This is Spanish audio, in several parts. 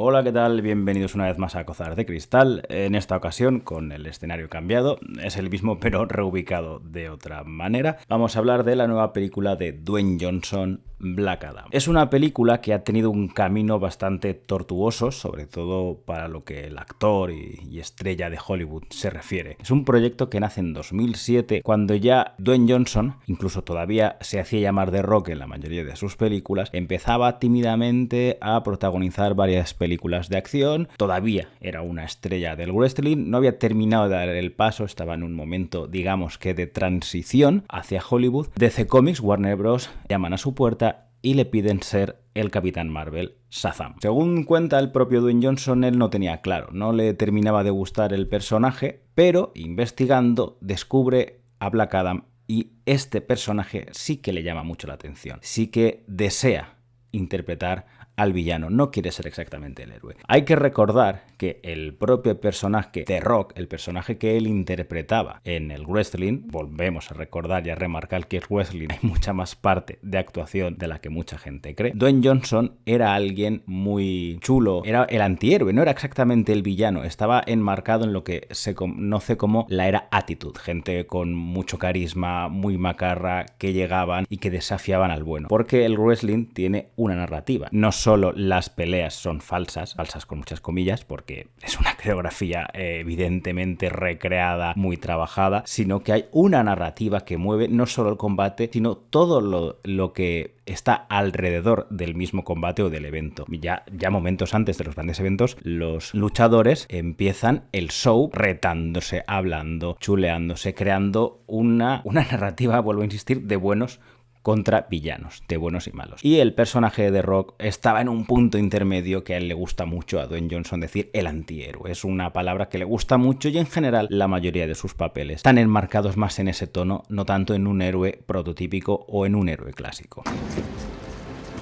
Hola, ¿qué tal? Bienvenidos una vez más a Cozar de Cristal. En esta ocasión, con el escenario cambiado, es el mismo pero reubicado de otra manera. Vamos a hablar de la nueva película de Dwayne Johnson, Black Adam. Es una película que ha tenido un camino bastante tortuoso, sobre todo para lo que el actor y estrella de Hollywood se refiere. Es un proyecto que nace en 2007, cuando ya Dwayne Johnson, incluso todavía se hacía llamar The Rock en la mayoría de sus películas, empezaba tímidamente a protagonizar varias películas de acción. Todavía era una estrella del wrestling, no había terminado de dar el paso, estaba en un momento, digamos que de transición hacia Hollywood. DC Comics, Warner Bros. Llaman a su puerta y le piden ser el Capitán Marvel, Shazam. Según cuenta el propio Dwayne Johnson, él no tenía claro, no le terminaba de gustar el personaje, pero investigando descubre a Black Adam y este personaje sí que le llama mucho la atención, sí que desea interpretar al villano, no quiere ser exactamente el héroe. Hay que recordar que el propio personaje The Rock, el personaje que él interpretaba en el wrestling, volvemos a recordar y a remarcar que el wrestling hay mucha más parte de actuación de la que mucha gente cree. Dwayne Johnson era alguien muy chulo, era el antihéroe, no era exactamente el villano, estaba enmarcado en lo que se conoce como la era Attitude, gente con mucho carisma, muy macarra, que llegaban y que desafiaban al bueno, porque el wrestling tiene una narrativa, no solo las peleas son falsas con muchas comillas, porque es una coreografía evidentemente recreada, muy trabajada, sino que hay una narrativa que mueve no solo el combate, sino todo lo que está alrededor del mismo combate o del evento. Ya momentos antes de los grandes eventos, los luchadores empiezan el show retándose, hablando, chuleándose, creando una narrativa, vuelvo a insistir, de buenos contra villanos, de buenos y malos. Y el personaje de The Rock estaba en un punto intermedio que a él le gusta mucho, a Dwayne Johnson, decir el antihéroe. Es una palabra que le gusta mucho y en general la mayoría de sus papeles están enmarcados más en ese tono, no tanto en un héroe prototípico o en un héroe clásico.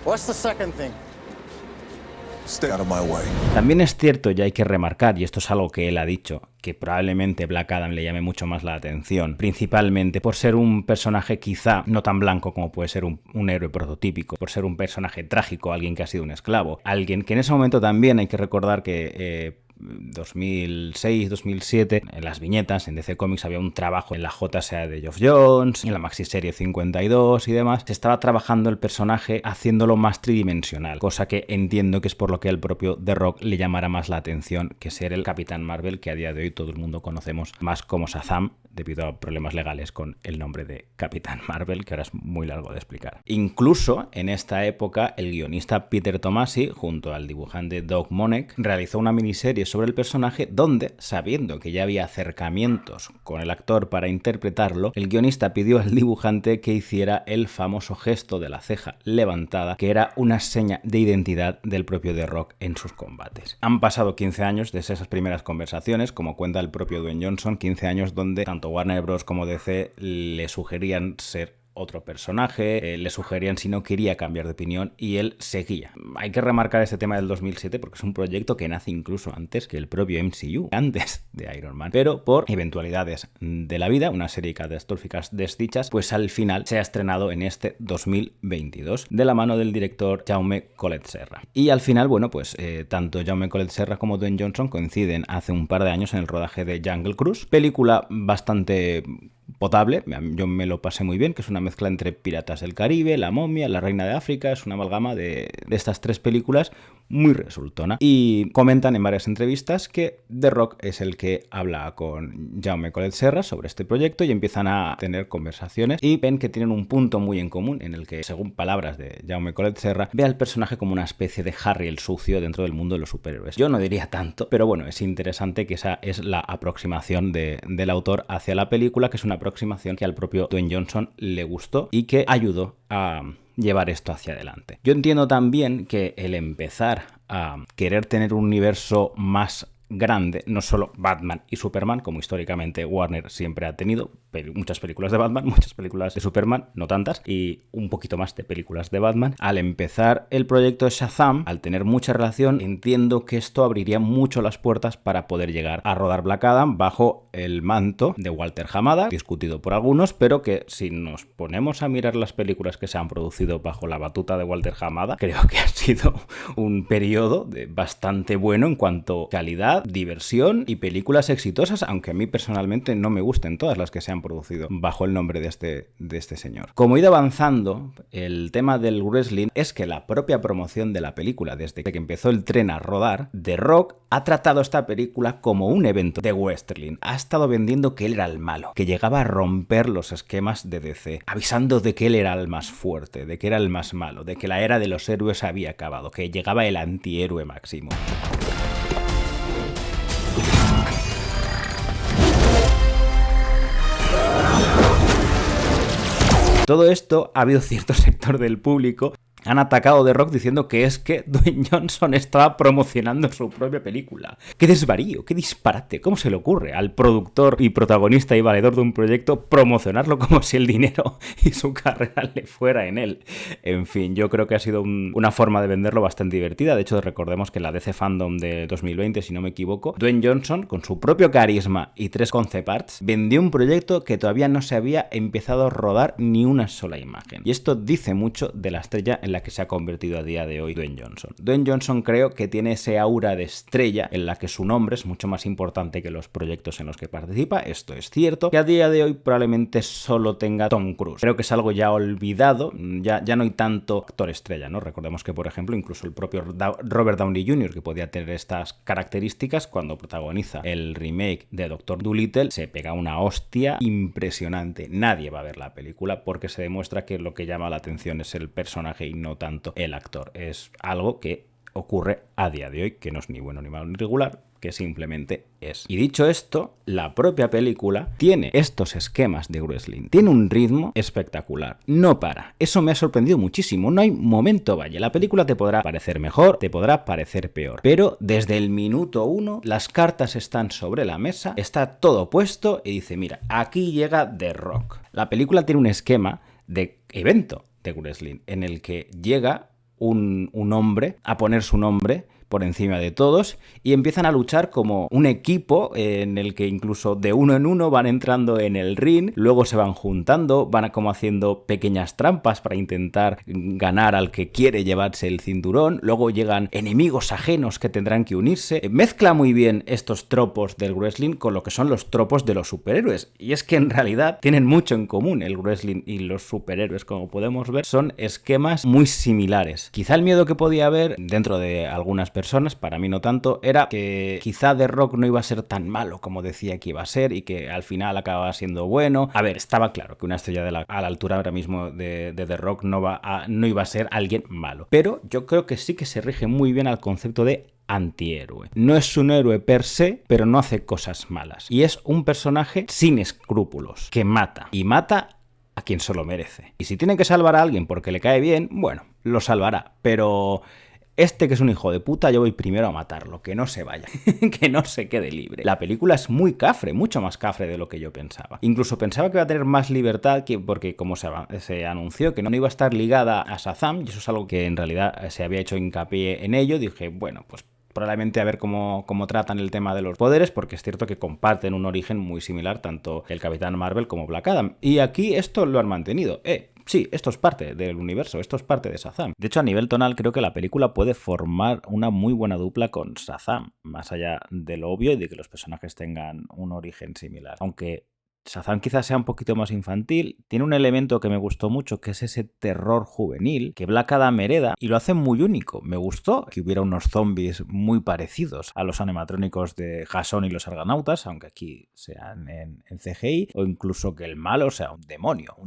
What's the second thing? Stay out of my way. También es cierto, y hay que remarcar, y esto es algo que él ha dicho, que probablemente Black Adam le llame mucho más la atención, principalmente por ser un personaje quizá no tan blanco como puede ser un héroe prototípico, por ser un personaje trágico, alguien que ha sido un esclavo, alguien que en ese momento también hay que recordar que 2006, 2007, en las viñetas, en DC Comics había un trabajo en la JSA de Geoff Johns, en la maxiserie 52 y demás. Se estaba trabajando el personaje haciéndolo más tridimensional, cosa que entiendo que es por lo que al propio The Rock le llamará más la atención que ser el Capitán Marvel, que a día de hoy todo el mundo conocemos más como Shazam, debido a problemas legales con el nombre de Capitán Marvel, que ahora es muy largo de explicar. Incluso en esta época, el guionista Peter Tomasi, junto al dibujante Doug Monek, realizó una miniserie sobre el personaje donde, sabiendo que ya había acercamientos con el actor para interpretarlo, el guionista pidió al dibujante que hiciera el famoso gesto de la ceja levantada, que era una seña de identidad del propio The Rock en sus combates. Han pasado 15 años desde esas primeras conversaciones, como cuenta el propio Dwayne Johnson, 15 años donde tanto Warner Bros. Como DC le sugerían ser otro personaje, le sugerían si no quería cambiar de opinión y él seguía. Hay que remarcar este tema del 2007 porque es un proyecto que nace incluso antes que el propio MCU, antes de Iron Man, pero por eventualidades de la vida, una serie de catastróficas desdichas, pues al final se ha estrenado en este 2022 de la mano del director Jaume Collet-Serra. Y al final, bueno, pues tanto Jaume Collet-Serra como Dwayne Johnson coinciden hace un par de años en el rodaje de Jungle Cruise, película bastante potable, yo me lo pasé muy bien, que es una mezcla entre Piratas del Caribe, La Momia, La Reina de África, es una amalgama de estas tres películas muy resultona. Y comentan en varias entrevistas que The Rock es el que habla con Jaume Collet-Serra sobre este proyecto y empiezan a tener conversaciones y ven que tienen un punto muy en común en el que, según palabras de Jaume Collet-Serra, ve al personaje como una especie de Harry el sucio dentro del mundo de los superhéroes. Yo no diría tanto, pero bueno, es interesante que esa es la aproximación del autor hacia la película, que es una aproximación que al propio Dwayne Johnson le gustó y que ayudó a llevar esto hacia adelante. Yo entiendo también que el empezar a querer tener un universo más grande, no solo Batman y Superman, como históricamente Warner siempre ha tenido, muchas películas de Batman, muchas películas de Superman, no tantas, y un poquito más de películas de Batman. Al empezar el proyecto de Shazam, al tener mucha relación, entiendo que esto abriría mucho las puertas para poder llegar a rodar Black Adam bajo el manto de Walter Hamada, discutido por algunos, pero que si nos ponemos a mirar las películas que se han producido bajo la batuta de Walter Hamada, creo que ha sido un periodo bastante bueno en cuanto a calidad, diversión y películas exitosas, aunque a mí personalmente no me gusten todas las que se han producido bajo el nombre de este señor. Como he ido avanzando, el tema del wrestling es que la propia promoción de la película, desde que empezó el tren a rodar, The Rock ha tratado esta película como un evento de wrestling. Ha estado vendiendo que él era el malo, que llegaba a romper los esquemas de DC, avisando de que él era el más fuerte, de que era el más malo, de que la era de los héroes había acabado, que llegaba el antihéroe máximo. Todo esto ha habido cierto sector del público han atacado The Rock diciendo que es que Dwayne Johnson estaba promocionando su propia película. ¡Qué desvarío! ¡Qué disparate! ¿Cómo se le ocurre al productor y protagonista y valedor de un proyecto promocionarlo como si el dinero y su carrera le fuera en él? En fin, yo creo que ha sido una forma de venderlo bastante divertida. De hecho, recordemos que en la DC Fandom de 2020, si no me equivoco, Dwayne Johnson, con su propio carisma y 3 concept arts, vendió un proyecto que todavía no se había empezado a rodar ni una sola imagen. Y esto dice mucho de la estrella en la que se ha convertido a día de hoy Dwayne Johnson. Dwayne Johnson creo que tiene ese aura de estrella en la que su nombre es mucho más importante que los proyectos en los que participa. Esto es cierto, que a día de hoy probablemente solo tenga Tom Cruise. Creo que es algo ya olvidado, ya no hay tanto actor estrella, ¿no? Recordemos que, por ejemplo, incluso el propio Robert Downey Jr., que podía tener estas características, cuando protagoniza el remake de Doctor Dolittle, se pega una hostia impresionante. Nadie va a ver la película porque se demuestra que lo que llama la atención es el personaje y no tanto el actor. Es algo que ocurre a día de hoy, que no es ni bueno ni malo ni regular, que simplemente es. Y dicho esto, la propia película tiene estos esquemas de wrestling, tiene un ritmo espectacular, no para. Eso me ha sorprendido muchísimo, no hay momento valle. La película te podrá parecer mejor, te podrá parecer peor, pero desde el minuto 1 las cartas están sobre la mesa, está todo puesto y dice, mira, aquí llega The Rock. La película tiene un esquema de evento de wrestling en el que llega un hombre a poner su nombre por encima de todos y empiezan a luchar como un equipo en el que incluso de uno en uno van entrando en el ring, luego se van juntando, van como haciendo pequeñas trampas para intentar ganar al que quiere llevarse el cinturón, luego llegan enemigos ajenos que tendrán que unirse. Mezcla muy bien estos tropos del wrestling con lo que son los tropos de los superhéroes, y es que en realidad tienen mucho en común el wrestling y los superhéroes, como podemos ver, son esquemas muy similares. Quizá el miedo que podía haber dentro de algunas personas, para mí no tanto, era que quizá The Rock no iba a ser tan malo como decía que iba a ser y que al final acababa siendo bueno. A ver, estaba claro que una estrella a la altura ahora mismo de The Rock no iba a ser alguien malo, pero yo creo que sí que se rige muy bien al concepto de antihéroe. No es un héroe per se, pero no hace cosas malas. Y es un personaje sin escrúpulos, que mata. Y mata a quien se lo merece. Y si tiene que salvar a alguien porque le cae bien, bueno, lo salvará. Pero que es un hijo de puta, yo voy primero a matarlo, que no se vaya, que no se quede libre. La película es muy cafre, mucho más cafre de lo que yo pensaba. Incluso pensaba que iba a tener más libertad, porque como se anunció que no iba a estar ligada a Shazam, y eso es algo que en realidad se había hecho hincapié en ello, dije, bueno, pues probablemente a ver cómo tratan el tema de los poderes, porque es cierto que comparten un origen muy similar tanto el Capitán Marvel como Black Adam. Y aquí esto lo han mantenido. Sí, esto es parte del universo, esto es parte de Shazam. De hecho, a nivel tonal, creo que la película puede formar una muy buena dupla con Shazam, más allá de lo obvio y de que los personajes tengan un origen similar. Aunque Shazam quizás sea un poquito más infantil, tiene un elemento que me gustó mucho, que es ese terror juvenil que Black Adam hereda y lo hace muy único. Me gustó que hubiera unos zombies muy parecidos a los animatrónicos de Jason y los Argonautas, aunque aquí sean en CGI, o incluso que el malo sea un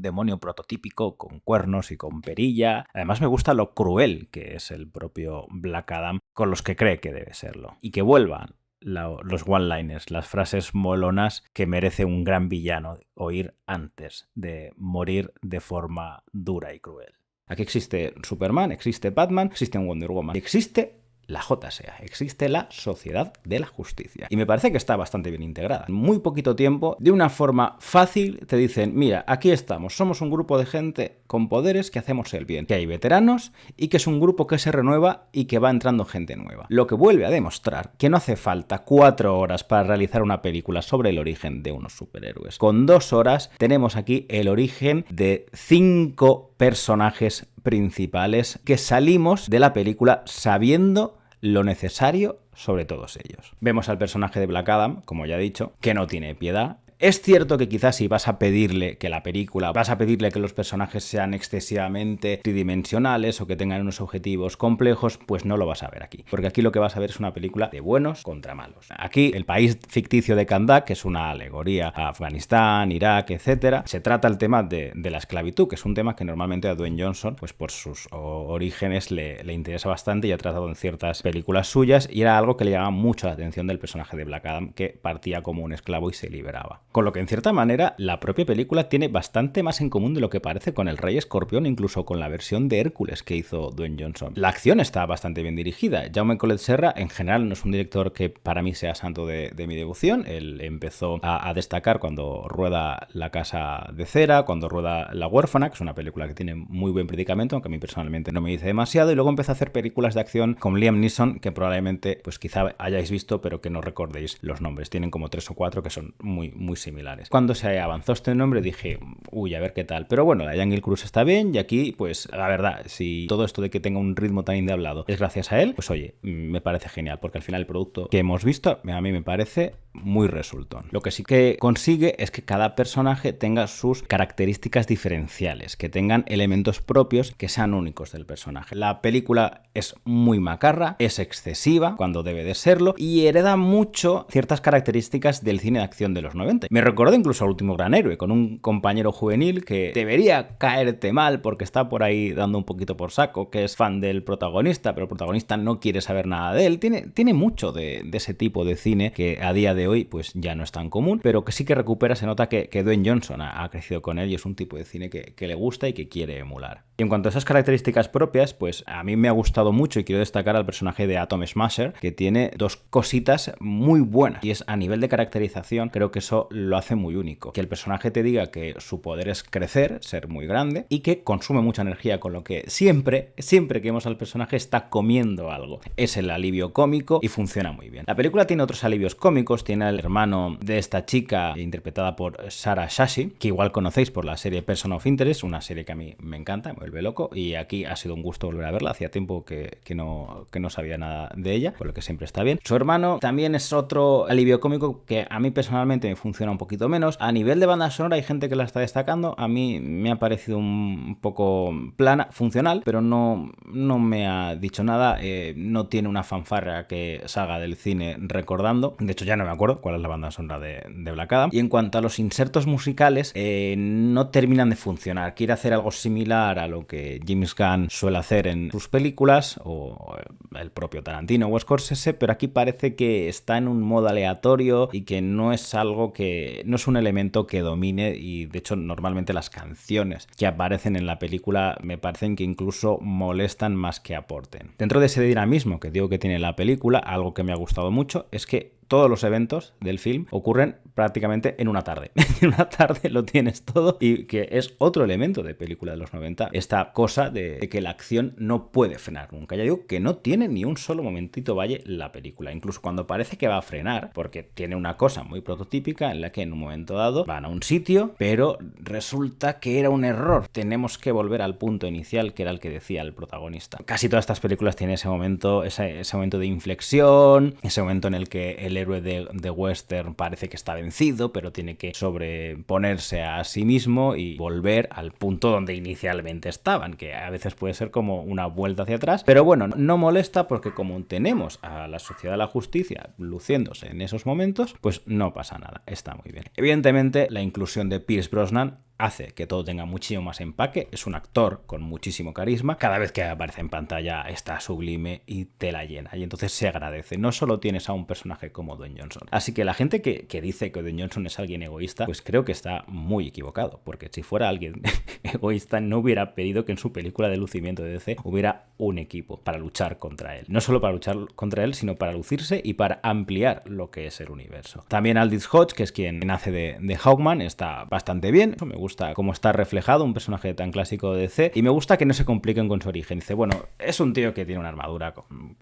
demonio prototípico con cuernos y con perilla. Además me gusta lo cruel que es el propio Black Adam con los que cree que debe serlo. Y que vuelvan los one-liners, las frases molonas que merece un gran villano oír antes de morir de forma dura y cruel. Aquí existe Superman, existe Batman, existe Wonder Woman. Existe la JSA, existe la Sociedad de la Justicia. Y me parece que está bastante bien integrada. En muy poquito tiempo, de una forma fácil, te dicen, mira, aquí estamos, somos un grupo de gente con poderes que hacemos el bien, que hay veteranos y que es un grupo que se renueva y que va entrando gente nueva. Lo que vuelve a demostrar que no hace falta 4 horas para realizar una película sobre el origen de unos superhéroes. Con 2 horas tenemos aquí el origen de 5 personajes principales que salimos de la película sabiendo lo necesario sobre todos ellos. Vemos al personaje de Black Adam, como ya he dicho, que no tiene piedad. Es cierto que quizás si vas a pedirle que la película, vas a pedirle que los personajes sean excesivamente tridimensionales o que tengan unos objetivos complejos, pues no lo vas a ver aquí. Porque aquí lo que vas a ver es una película de buenos contra malos. Aquí el país ficticio de Kahndaq, que es una alegoría a Afganistán, Irak, etc. Se trata el tema de la esclavitud, que es un tema que normalmente a Dwayne Johnson, pues por sus orígenes le interesa bastante y ha tratado en ciertas películas suyas, y era algo que le llamaba mucho la atención del personaje de Black Adam, que partía como un esclavo y se liberaba. Con lo que en cierta manera la propia película tiene bastante más en común de lo que parece con el Rey Escorpión, incluso con la versión de Hércules que hizo Dwayne Johnson. La acción está bastante bien dirigida. Jaume Collet-Serra en general no es un director que para mí sea santo de mi devoción. Él empezó a destacar cuando rueda La Casa de Cera, cuando rueda La Huérfana, que es una película que tiene muy buen predicamento, aunque a mí personalmente no me dice demasiado, y luego empezó a hacer películas de acción con Liam Neeson que probablemente pues quizá hayáis visto pero que no recordéis los nombres. Tienen como 3 o 4 que son muy similares. Cuando se avanzó este nombre dije, uy, a ver qué tal. Pero bueno, la Jungle Cruise está bien y aquí, pues la verdad, si todo esto de que tenga un ritmo tan endiablado es gracias a él, pues oye, me parece genial, porque al final el producto que hemos visto a mí me parece muy resultón. Lo que sí que consigue es que cada personaje tenga sus características diferenciales, que tengan elementos propios que sean únicos del personaje. La película es muy macarra, es excesiva cuando debe de serlo y hereda mucho ciertas características del cine de acción de los 90. Me recordó incluso al Último Gran Héroe, con un compañero juvenil que debería caerte mal porque está por ahí dando un poquito por saco, que es fan del protagonista, pero el protagonista no quiere saber nada de él. Tiene mucho de ese tipo de cine que a día de hoy pues ya no es tan común, pero que sí que recupera, se nota que Dwayne Johnson ha crecido con él y es un tipo de cine que le gusta y que quiere emular. Y en cuanto a esas características propias, pues a mí me ha gustado mucho y quiero destacar al personaje de Atom Smasher, que tiene 2 cositas muy buenas, y es a nivel de caracterización, creo que eso lo hace muy único. Que el personaje te diga que su poder es crecer, ser muy grande, y que consume mucha energía, con lo que siempre que vemos al personaje está comiendo algo. Es el alivio cómico y funciona muy bien. La película tiene otros alivios cómicos, tiene al hermano de esta chica, interpretada por Sarah Shashi, que igual conocéis por la serie Person of Interest, una serie que a mí me encanta, me vuelve loco, y aquí ha sido un gusto volver a verla. Hacía tiempo que no sabía nada de ella, por lo que siempre está bien. Su hermano también es otro alivio cómico que a mí personalmente me funciona un poquito menos. A nivel de banda sonora hay gente que la está destacando, a mí me ha parecido un poco plana, funcional, pero no me ha dicho nada. No tiene una fanfarria que salga del cine recordando. De hecho ya no me acuerdo cuál es la banda sonora de Black Adam. Y en cuanto a los insertos musicales, no terminan de funcionar. Quiere hacer algo similar a lo que James Gunn suele hacer en sus películas, o el propio Tarantino o Scorsese, pero aquí parece que está en un modo aleatorio y que no es algo que... no es un elemento que domine, y de hecho normalmente las canciones que aparecen en la película me parecen que incluso molestan más que aporten. Dentro de ese dinamismo que digo que tiene la película, algo que me ha gustado mucho es que todos los eventos del film ocurren prácticamente en una tarde. En una tarde lo tienes todo, y que es otro elemento de película de los 90, esta cosa de que la acción no puede frenar nunca. Ya digo que no tiene ni un solo momentito valle la película, incluso cuando parece que va a frenar, porque tiene una cosa muy prototípica en la que en un momento dado van a un sitio, pero resulta que era un error. Tenemos que volver al punto inicial, que era el que decía el protagonista. Casi todas estas películas tienen ese momento de inflexión, ese momento en el que el héroe de western parece que está vencido, pero tiene que sobreponerse a sí mismo y volver al punto donde inicialmente estaban, que a veces puede ser como una vuelta hacia atrás, pero bueno, no molesta, porque como tenemos a la Sociedad de la Justicia luciéndose en esos momentos, pues no pasa nada, está muy bien. Evidentemente, la inclusión de Pierce Brosnan hace que todo tenga muchísimo más empaque. Es un actor con muchísimo carisma. Cada vez que aparece en pantalla está sublime y te la llena. Y entonces se agradece. No solo tienes a un personaje como Dwayne Johnson. Así que la gente que dice que Dwayne Johnson es alguien egoísta, pues creo que está muy equivocado. Porque si fuera alguien egoísta, no hubiera pedido que en su película de lucimiento de DC hubiera un equipo para luchar contra él. No solo para luchar contra él, sino para lucirse y para ampliar lo que es el universo. También Aldis Hodge, que es quien hace de Hawkman, está bastante bien. Me gusta cómo está reflejado un personaje tan clásico de DC y me gusta que no se compliquen con su origen. Dice, bueno, es un tío que tiene una armadura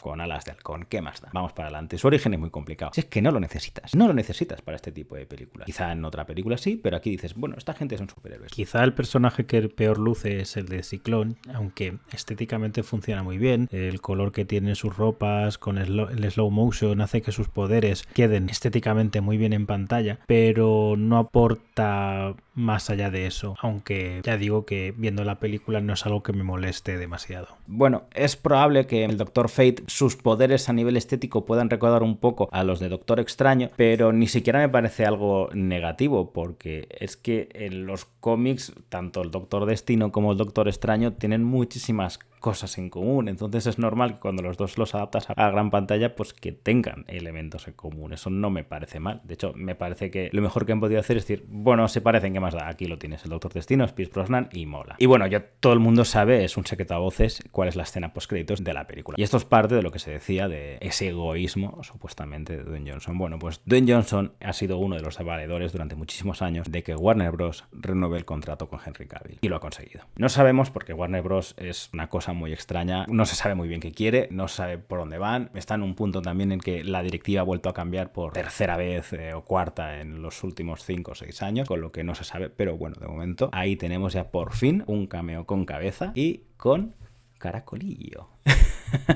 con alas de halcón, ¿qué más da? Vamos para adelante. Su origen es muy complicado. Si es que no lo necesitas para este tipo de películas. Quizá en otra película sí, pero aquí dices, bueno, esta gente son superhéroes. Quizá el personaje que peor luce es el de Ciclón, aunque estéticamente funciona muy bien. El color que tiene sus ropas con el slow motion hace que sus poderes queden estéticamente muy bien en pantalla, pero no aporta más allá de eso, aunque ya digo que viendo la película no es algo que me moleste demasiado. Bueno, es probable que el Dr. Fate, sus poderes a nivel estético puedan recordar un poco a los de Doctor Extraño, pero ni siquiera me parece algo negativo, porque es que en los cómics tanto el Doctor Destino como el Doctor Extraño tienen muchísimas cosas en común, entonces es normal que cuando los dos los adaptas a la gran pantalla pues que tengan elementos en común. Eso no me parece mal, de hecho me parece que lo mejor que han podido hacer es decir, bueno, se parecen, ¿qué más da? Aquí lo tienes, el Doctor Destino, es Pierce Brosnan y mola. Y bueno, ya todo el mundo sabe, es un secreto a voces, cuál es la escena postcréditos de la película. Y esto es parte de lo que se decía de ese egoísmo supuestamente de Dwayne Johnson. Bueno, pues Dwayne Johnson ha sido uno de los valedores durante muchísimos años de que Warner Bros. Renueve el contrato con Henry Cavill y lo ha conseguido. No sabemos porque Warner Bros. Es una cosa muy extraña, no se sabe muy bien qué quiere, no se sabe por dónde van, está en un punto también en que la directiva ha vuelto a cambiar por tercera vez o cuarta en los últimos 5 o 6 años, con lo que no se sabe, pero bueno, de momento ahí tenemos ya por fin un cameo con cabeza y con caracolillo.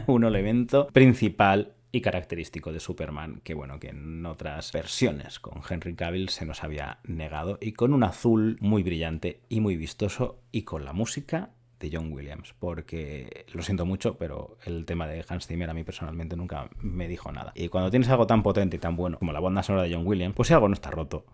Un elemento principal y característico de Superman, que bueno, que en otras versiones con Henry Cavill se nos había negado, y con un azul muy brillante y muy vistoso, y con la música de John Williams, porque lo siento mucho, pero el tema de Hans Zimmer a mí personalmente nunca me dijo nada. Y cuando tienes algo tan potente y tan bueno como la banda sonora de John Williams, pues si algo no está roto,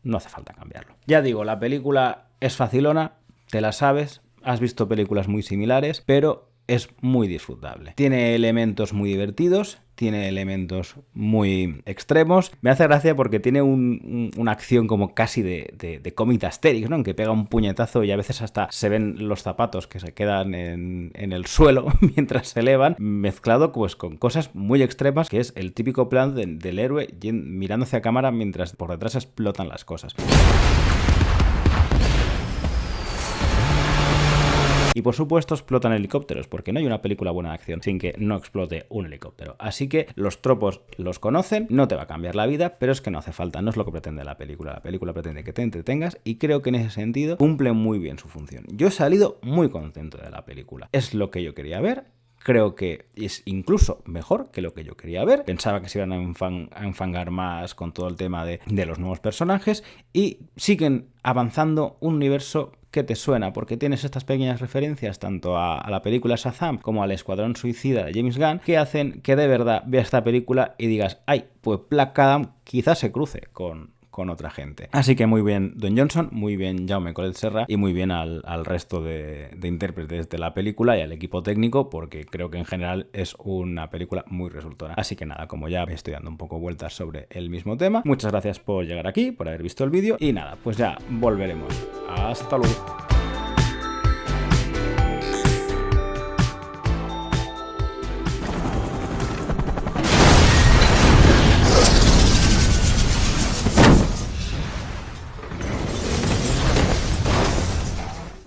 no hace falta cambiarlo. Ya digo, la película es facilona, te la sabes, has visto películas muy similares, pero es muy disfrutable. Tiene elementos muy divertidos, tiene elementos muy extremos. Me hace gracia porque tiene una acción como casi de cómic Asterix, ¿no? En que pega un puñetazo y a veces hasta se ven los zapatos que se quedan en el suelo mientras se elevan, mezclado pues con cosas muy extremas, que es el típico plan del héroe mirando hacia cámara mientras por detrás explotan las cosas. Y por supuesto explotan helicópteros, porque no hay una película buena de acción sin que no explote un helicóptero. Así que los tropos los conocen, no te va a cambiar la vida, pero es que no hace falta, no es lo que pretende la película. La película pretende que te entretengas y creo que en ese sentido cumple muy bien su función. Yo he salido muy contento de la película. Es lo que yo quería ver. Creo que es incluso mejor que lo que yo quería ver. Pensaba que se iban a enfangar más con todo el tema de los nuevos personajes y siguen avanzando un universo que te suena, porque tienes estas pequeñas referencias tanto a la película Shazam como al Escuadrón Suicida de James Gunn, que hacen que de verdad veas esta película y digas, ay, pues Black Adam quizás se cruce con otra gente. Así que muy bien Dwayne Johnson, muy bien Jaume Collet-Serra y muy bien al resto de intérpretes de la película y al equipo técnico, porque creo que en general es una película muy resultona. Así que nada, como ya estoy dando un poco vueltas sobre el mismo tema, muchas gracias por llegar aquí, por haber visto el vídeo y nada, pues ya volveremos. Hasta luego.